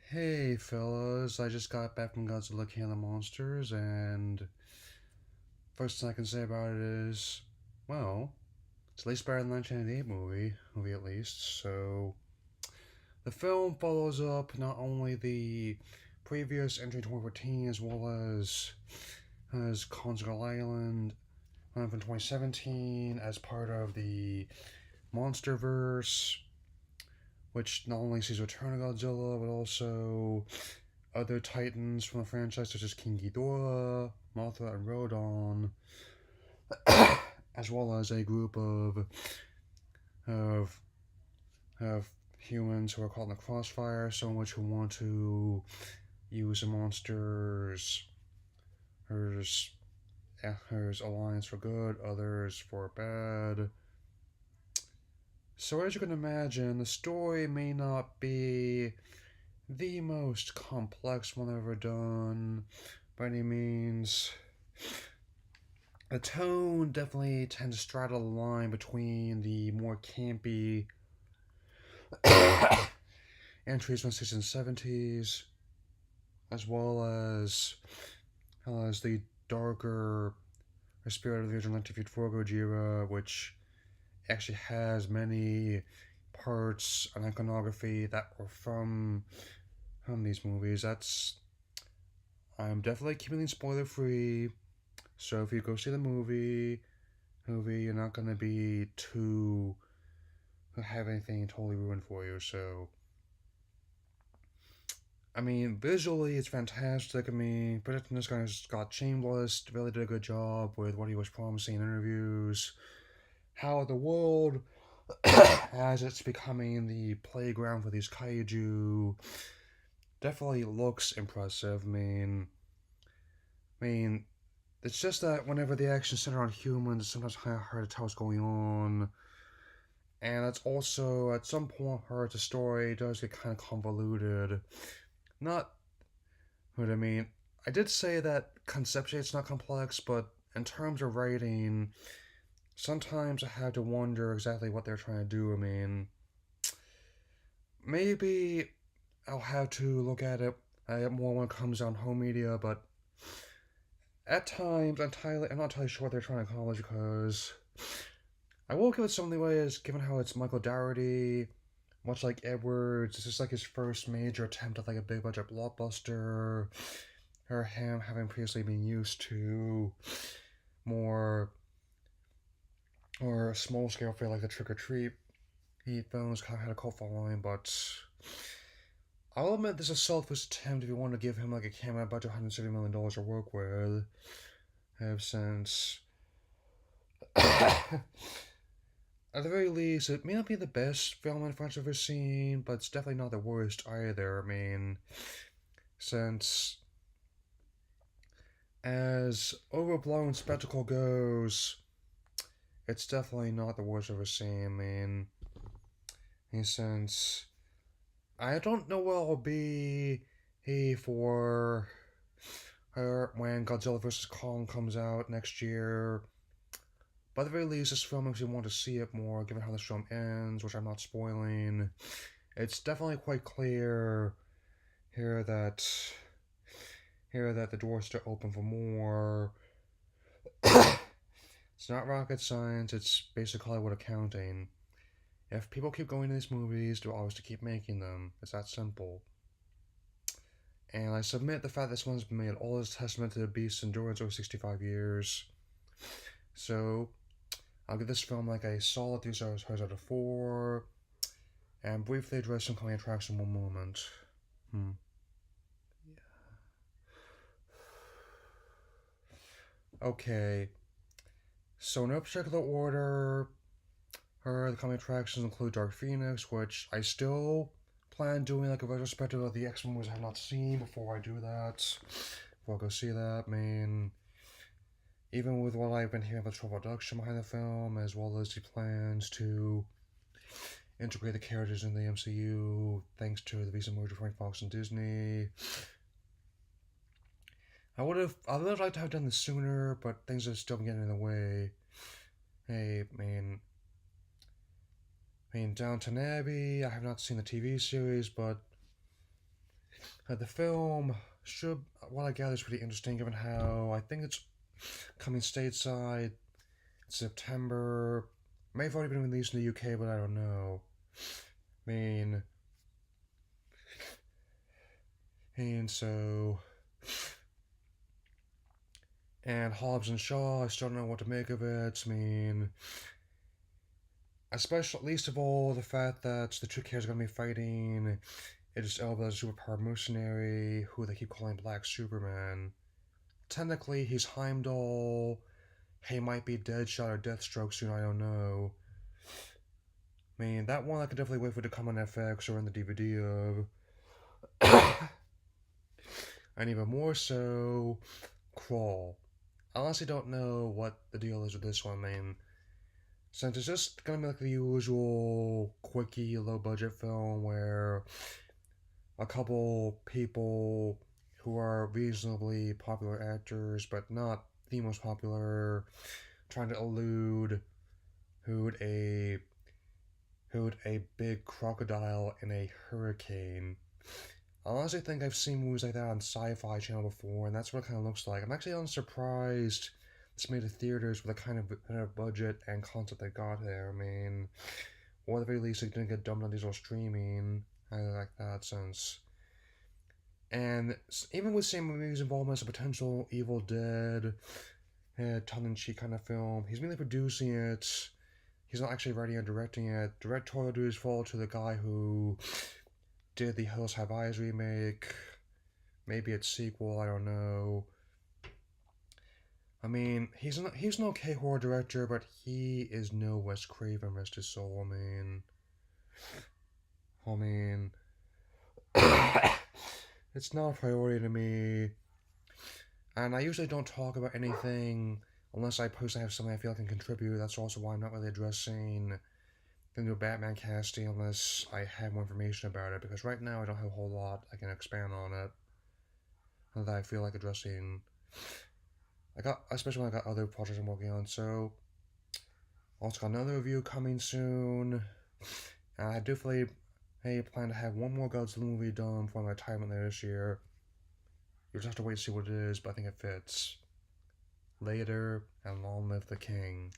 Hey fellas, I just got back from Godzilla King of the Monsters, and first thing I can say about it is, well, it's at least better than the 1998 movie at least. So, the film follows up not only the previous entry 2014 as well as Godzilla Island from 2017 as part of the MonsterVerse, which not only sees Return of Godzilla but also other titans from the franchise, such as King Ghidorah, Mothra, and Rodon, as well as a group of of humans who are caught in the crossfire, some of which who want to use the monsters, hers alliance for good, others for bad. So as you can imagine, the story may not be the most complex one ever done by any means. The tone definitely tends to straddle the line between the more campy entries from the 60s and 70s, as well as the darker spirit of the original 1954 Gojira, which actually has many parts and iconography that were from these movies. I'm definitely keeping these spoiler free, so if you go see the movie, you're not gonna be too have anything totally ruined for you. So, I mean, visually it's fantastic. I mean, production this guy Scott Chambliss really did a good job with what he was promising in interviews. How the world, as it's becoming the playground for these kaiju, definitely looks impressive. I mean, it's just that whenever the action centered on humans, it's sometimes kind of hard to tell what's going on. And it's also, at some point, hard the story does get kind of convoluted. Not what I mean. I did say that conceptually it's not complex, but in terms of writing, sometimes I had to wonder exactly what they're trying to do. I mean, maybe I'll have to look at it more when it comes on home media, but at times I'm not entirely sure what they're trying to accomplish because I will give it some leeways given how it's Michael Dougherty, much like Edwards. This is like his first major attempt at like a big budget blockbuster. Or him having previously been used to more or small scale fare like the Trick or Treat films kind of had a cult following, but I'll admit this is a selfish attempt if you want to give him like a camera budget $170 million to work with. Since at the very least, it may not be the best film in French I've ever seen, but it's definitely not the worst either. I mean, since as overblown spectacle goes, it's definitely not the worst I've ever seen. I mean, since I don't know what I'll be for her when Godzilla vs. Kong comes out next year. But at the very least, this film makes me want to see it more, given how this film ends, which I'm not spoiling. It's definitely quite clear here that the door's still open for more. It's not rocket science, it's basic Hollywood accounting. If people keep going to these movies, they'll always keep making them. It's that simple. And I submit the fact this one's been made all is testament to the beast's endurance over 65 years. So, I'll give this film like a solid 3 stars out of 4, and briefly address some coming attractions in one moment. Okay, so in no particular order, the coming attractions include Dark Phoenix, which I still plan doing like a retrospective of the X-Men movies I have not seen before I do that. Before I go see that, I mean, even with what I've been hearing about the trouble production behind the film, as well as the plans to integrate the characters in the MCU, thanks to the recent merger between Fox and Disney. I would have liked to have done this sooner, but things have still been getting in the way. Hey, Downton Abbey, I have not seen the TV series, but The film should, what I gather, is pretty interesting given how I think it's coming stateside in September. May have already been released in the UK, but I don't know. I mean, and so. And Hobbs and Shaw, I still don't know what to make of it. I mean, especially, least of all, the fact that the two characters are going to be fighting Idris Elba's superpowered mercenary, who they keep calling Black Superman. Technically, he's Heimdall. He might be Deadshot or Deathstroke soon, I don't know. I mean, that one I could definitely wait for it to come on FX or in the DVD of. And even more so, Crawl. I honestly don't know what the deal is with this one, man. Since it's just gonna be like the usual quickie, low budget film where a couple people who are reasonably popular actors, but not the most popular, trying to elude who'd a big crocodile in a hurricane. I honestly think I've seen movies like that on Sci-Fi Channel before, and that's what it kind of looks like. I'm actually unsurprised this made it theaters with the kind of budget and concept they got there. I mean, or at the very least, it didn't get dumped on digital streaming. I like that sense. And even with Sam Raimi's involvement as a potential Evil Dead, tongue-in-cheek kind of film, he's mainly producing it. He's not actually writing or directing it. Directorial duties fall to the guy who did the Hills Have Eyes remake, maybe its sequel, I don't know. I mean, he's an okay horror director, but he is no Wes Craven, rest his soul. I mean, it's not a priority to me, and I usually don't talk about anything unless I personally have something I feel I can contribute. That's also why I'm not really addressing the new Batman casting unless I have more information about it, because right now I don't have a whole lot I can expand on it that I feel like addressing. Especially when I got other projects I'm working on. So, also got another review coming soon. I definitely plan to have one more Godzilla movie done before my retirement later this year. You just have to wait to see what it is, but I think it fits. Later, and long live the king.